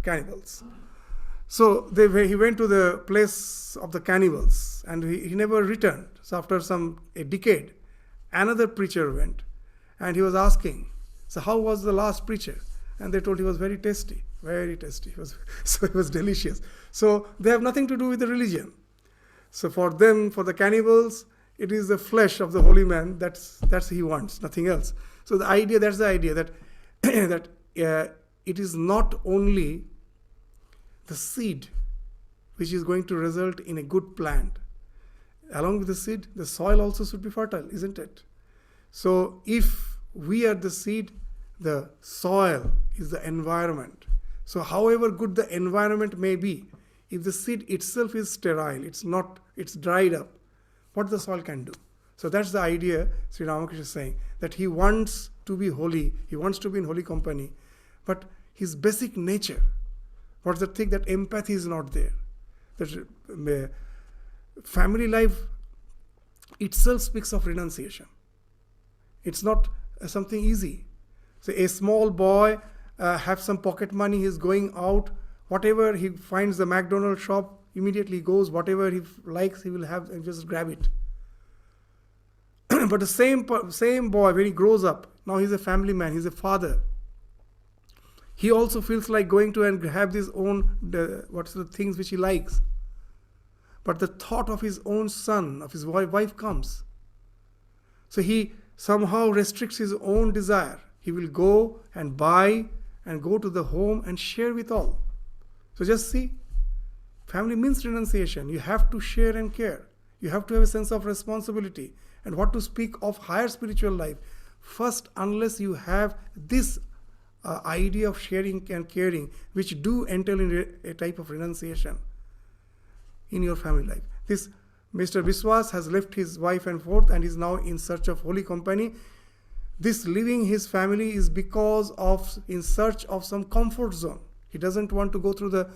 Cannibals. So he went to the place of the cannibals, and he never returned. So after a decade, another preacher went, and he was asking, so how was the last preacher? And they told he was very tasty, very tasty. It was delicious. So they have nothing to do with the religion. So for them, for the cannibals, it is the flesh of the holy man that's he wants, nothing else. So that's the idea that that it is not only the seed which is going to result in a good plant. Along with the seed, the soil also should be fertile, isn't it? So if we are the seed, the soil is the environment. So however good the environment may be, if the seed itself is sterile, it's dried up, what the soil can do? So that's the idea Sri Ramakrishna is saying, that he wants to be holy, he wants to be in holy company, but his basic nature, what's the thing, that empathy is not there. That family life itself speaks of renunciation. It's not something easy. So a small boy have some pocket money, he's going out, whatever he finds the McDonald's shop, immediately goes, whatever he likes, he will have and just grab it. But the same boy, when he grows up, now he's a family man, he's a father, he also feels like going to and have his own, what's the things which he likes. But the thought of his own son, of his wife comes. So he somehow restricts his own desire. He will go and buy and go to the home and share with all. So just see, family means renunciation. You have to share and care. You have to have a sense of responsibility. And what to speak of higher spiritual life. First, unless you have this idea of sharing and caring, which do entail in a type of renunciation in your family life. This Mr. Biswas has left his wife and forth and is now in search of holy company. This leaving his family is because of in search of some comfort zone. He doesn't want to go through the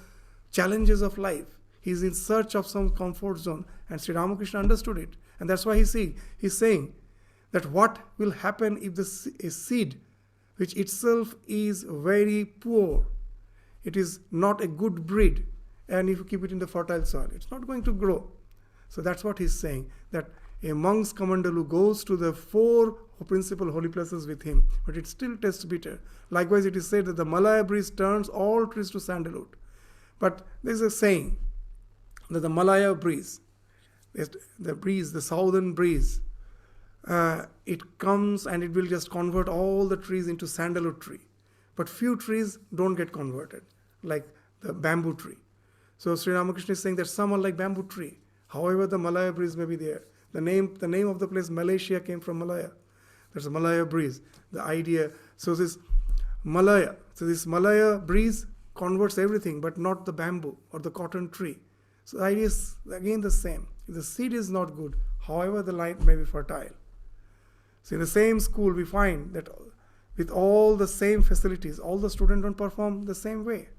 challenges of life. He is in search of some comfort zone. And Sri Ramakrishna understood it. And that's why he's saying that what will happen if a seed which itself is very poor, it is not a good breed, and if you keep it in the fertile soil, it's not going to grow. So that's what he's saying, that a monk's kamandalu goes to the 4 principal holy places with him, but it still tastes bitter. Likewise, it is said that the Malaya breeze turns all trees to sandalwood. But there's a saying that the Malaya breeze, the southern breeze, it comes and it will just convert all the trees into sandalwood tree. But few trees don't get converted, like the bamboo tree. So Sri Ramakrishna is saying that some are like bamboo tree. However, the Malaya breeze may be there. The name of the place Malaysia came from Malaya. There's a Malaya breeze. The idea. So this Malaya breeze converts everything, but not the bamboo or the cotton tree. So the idea is again the same. If the seed is not good, however the land may be fertile. So in the same school, we find that with all the same facilities, all the students don't perform the same way.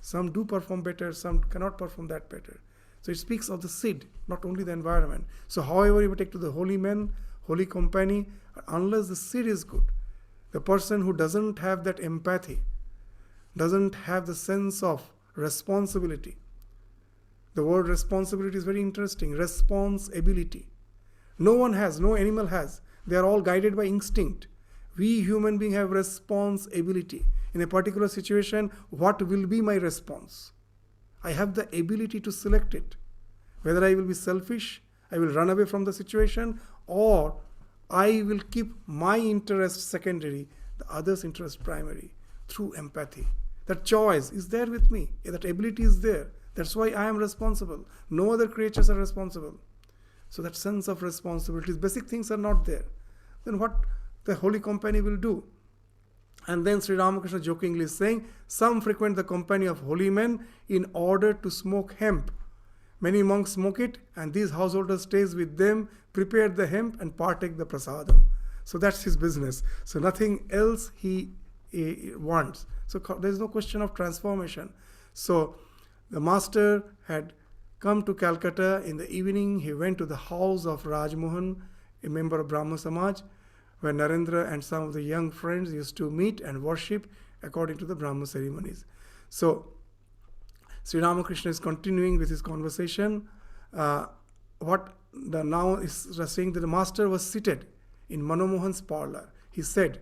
Some do perform better, some cannot perform that better. So it speaks of the seed, not only the environment. So however you take to the holy men, holy company, unless the seed is good, the person who doesn't have that empathy, doesn't have the sense of responsibility. The word responsibility is very interesting. Responsibility. No one has, no animal has. They are all guided by instinct. We human beings have responsibility. In a particular situation, what will be my response? I have the ability to select it. Whether I will be selfish, I will run away from the situation, or I will keep my interest secondary, the other's interest primary, through empathy. That choice is there with me. That ability is there. That's why I am responsible. No other creatures are responsible. So that sense of responsibilities, basic things are not there. Then what the holy company will do? And then Sri Ramakrishna jokingly is saying, some frequent the company of holy men in order to smoke hemp. Many monks smoke it, and these householders stays with them, prepare the hemp and partake the prasadam. So that's his business. So nothing else he wants. So there is no question of transformation. So the master had come to Calcutta. In the evening, he went to the house of Raj Mohan, a member of Brahma Samaj, where Narendra and some of the young friends used to meet and worship according to the Brahma ceremonies. So Sri Ramakrishna is continuing with his conversation. What the now is saying that the master was seated in Manomohan's parlor. He said,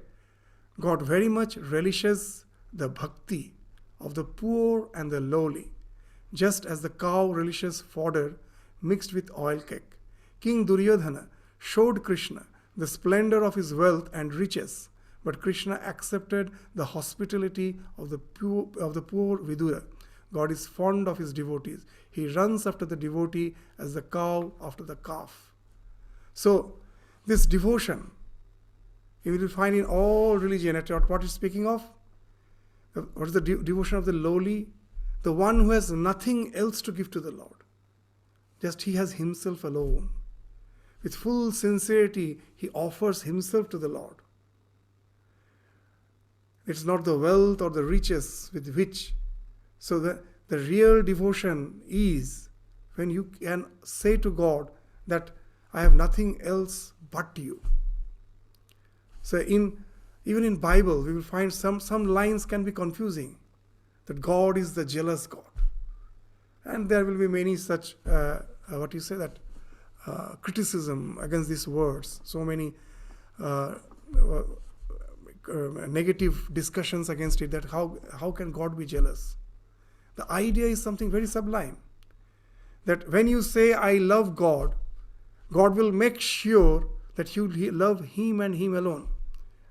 God very much relishes the bhakti of the poor and the lowly, just as the cow relishes fodder mixed with oil cake. King Duryodhana showed Krishna the splendor of his wealth and riches, but Krishna accepted the hospitality of the poor Vidura. God is fond of his devotees. He runs after the devotee as the cow after the calf. So this devotion, you will find in all religion. What is speaking of? What is the devotion of the lowly? The one who has nothing else to give to the Lord. Just he has himself alone. With full sincerity, he offers himself to the Lord. It's not the wealth or the riches with which. So the real devotion is when you can say to God that I have nothing else but you. So even in Bible, we will find some lines can be confusing. That God is the jealous God. And there will be many such, criticism against these words. So many negative discussions against it, that how can God be jealous? The idea is something very sublime. That when you say, I love God, God will make sure that you love Him and Him alone.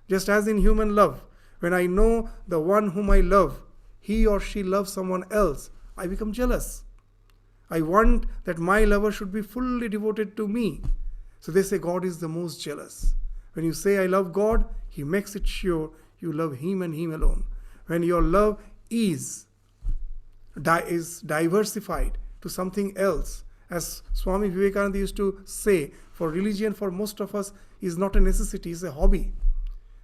Just as in human love, when I know the one whom I love, he or she loves someone else, I become jealous. I want that my lover should be fully devoted to me. So they say God is the most jealous. When you say I love God, He makes it sure you love Him and Him alone. When your love is diversified to something else, as Swami Vivekananda used to say, for religion for most of us is not a necessity, it's a hobby.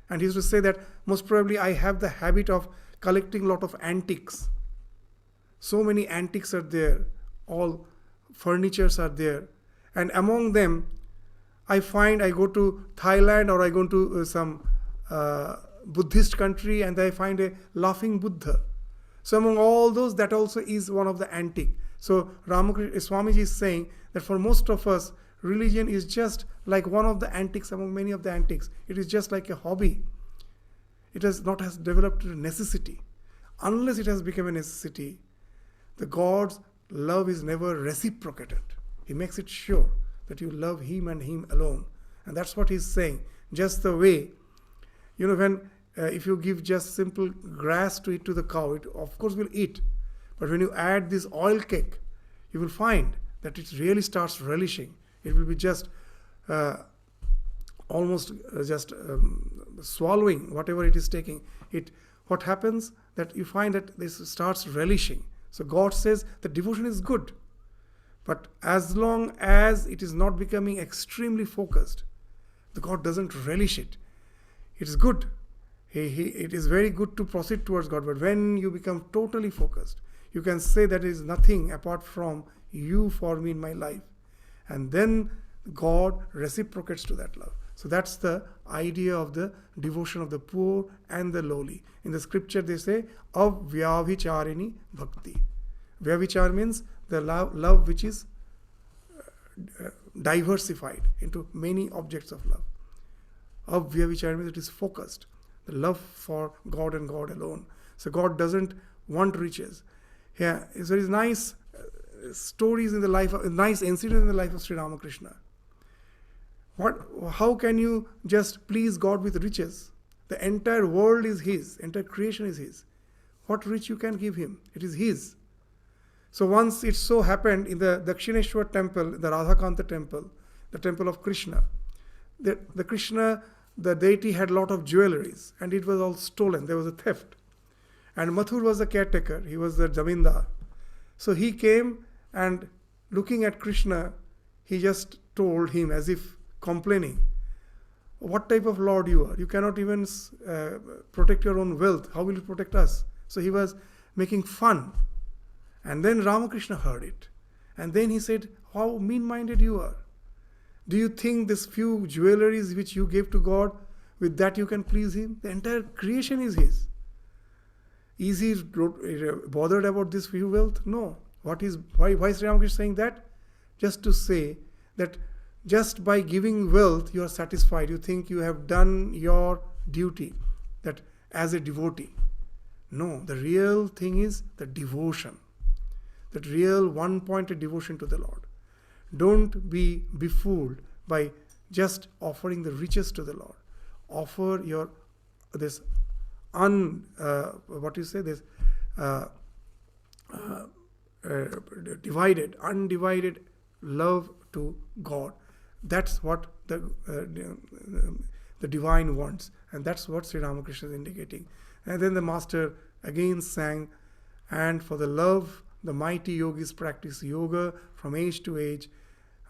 And he used to say that most probably I have the habit of collecting a lot of antiques. So many antiques are there, all furnitures are there. And among them, I find I go to Thailand or I go to some Buddhist country and I find a laughing Buddha. So among all those, that also is one of the antique. So Ramakrishna, Swamiji is saying that for most of us, religion is just like one of the antiques among many of the antiques. It is just like a hobby. It has developed a necessity. Unless it has become a necessity, the God's love is never reciprocated. He makes it sure that you love Him and Him alone. And that's what He's saying. Just the way, when if you give just simple grass to eat to the cow, it of course will eat. But when you add this oil cake, you will find that it really starts relishing. It will be just almost swallowing whatever it is taking. What happens? that you find that this starts relishing. So God says that devotion is good. But as long as it is not becoming extremely focused, the God doesn't relish it. It is good. It is very good to proceed towards God. But when you become totally focused, you can say that there is nothing apart from you for me in my life. And then God reciprocates to that love. So that's the idea of the devotion of the poor and the lowly. In the scripture they say, Avyavhicharini bhakti. Vyavhichar means the love which is diversified into many objects of love. Avyavhichar means it is focused. The love for God and God alone. So God doesn't want riches. Yeah, there is nice stories in the life, nice incident in the life of Sri Ramakrishna. How can you just please God with riches? The entire world is His, entire creation is His. What rich you can give Him? It is His. So once it so happened in the Dakshineshwar temple, the Radhakanta temple, the temple of Krishna, the Krishna, the deity had a lot of jewelries and it was all stolen. There was a theft. And Mathur was the caretaker. He was the zamindar. So he came and looking at Krishna, he just told him as if complaining, what type of Lord you are? You cannot even protect your own wealth. How will you protect us? So he was making fun. And then Ramakrishna heard it. And then he said, how mean-minded you are. Do you think this few jewelries which you gave to God, with that you can please Him? The entire creation is His. Is He bothered about this few wealth? No. Why is Sri Ramakrishna saying that? Just to say that just by giving wealth you are satisfied. You think you have done your duty, that as a devotee. No, the real thing is the devotion. That real one-pointed devotion to the Lord. Don't be befooled by just offering the riches to the Lord. Offer your this undivided love to God. That's what the divine wants, and that's what Sri Ramakrishna is indicating. And then the master again sang, and for the love the mighty yogis practice yoga from age to age.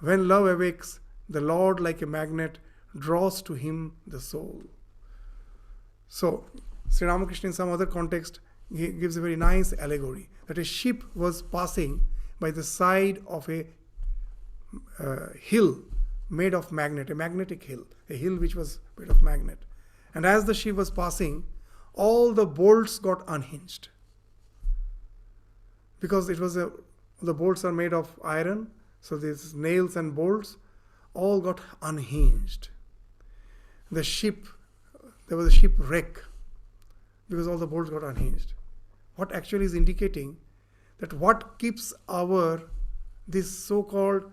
When love awakes, the Lord like a magnet draws to him the soul. So, Sri Ramakrishna in some other context he gives a very nice allegory that a ship was passing by the side of a hill made of magnet, a magnetic hill, a hill which was made of magnet. And as the ship was passing, all the bolts got unhinged. Because the bolts are made of iron, so these nails and bolts all got unhinged. There was a shipwreck because all the bolts got unhinged. What actually is indicating that what keeps this so-called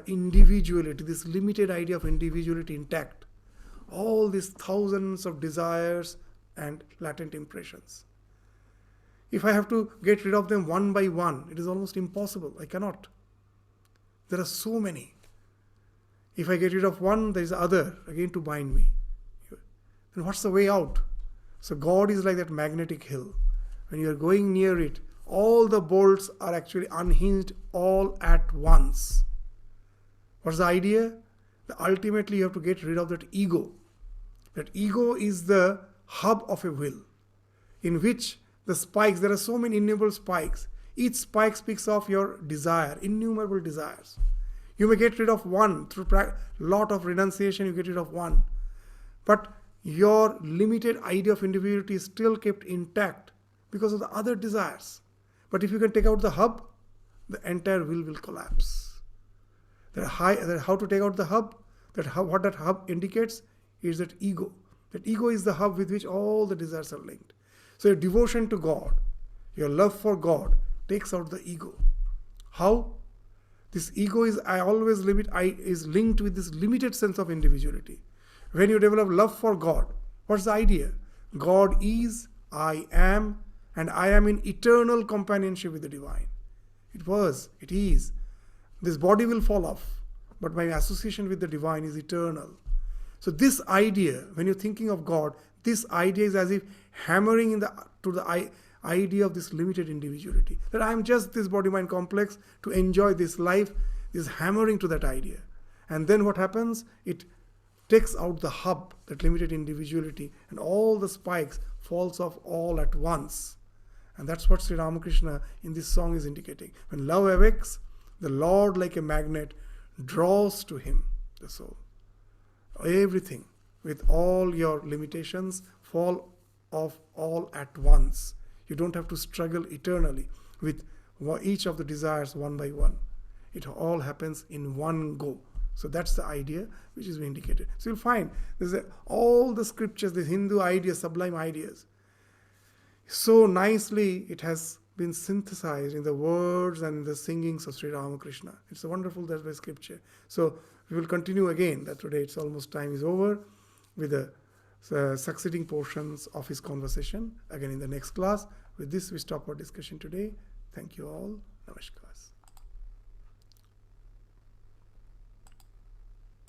individuality, this limited idea of individuality intact, all these thousands of desires and latent impressions. If I have to get rid of them one by one, it is almost impossible. I cannot. There are so many. If I get rid of one, there is other again to bind me. Then what's the way out? So God is like that magnetic hill. When you are going near it, all the bolts are actually unhinged all at once. What's the idea? Ultimately you have to get rid of that ego. That ego is the hub of a will, in which the spikes, there are so many innumerable spikes. Each spike speaks of your desire, innumerable desires. You may get rid of one through lot of renunciation, you get rid of one. But your limited idea of individuality is still kept intact because of the other desires. But if you can take out the hub, the entire will collapse. How to take out the hub? What that hub indicates is that ego. That ego is the hub with which all the desires are linked. So your devotion to God, your love for God takes out the ego. How? This ego is linked with this limited sense of individuality. When you develop love for God, what's the idea? God is, I am, and I am in eternal companionship with the divine. It is. This body will fall off, but my association with the divine is eternal. So this idea, when you're thinking of God, this idea is as if hammering in the to the idea of this limited individuality. That I am just this body-mind complex to enjoy this life, is hammering to that idea. And then what happens? It takes out the hub, that limited individuality, and all the spikes falls off all at once. And that's what Sri Ramakrishna in this song is indicating. When love awakes, the Lord like a magnet draws to him the soul. Everything, with all your limitations, fall off all at once. You don't have to struggle eternally with each of the desires one by one. It all happens in one go. So that's the idea which is indicated. So you'll find all the scriptures, the Hindu ideas, sublime ideas, so nicely it has been synthesized in the words and the singings of Sri Ramakrishna. It's a wonderful, that's by scripture. So we will continue again, that today it's almost time is over, with the succeeding portions of his conversation again in the next class. With this we stop our discussion today. Thank you all. Namaskar.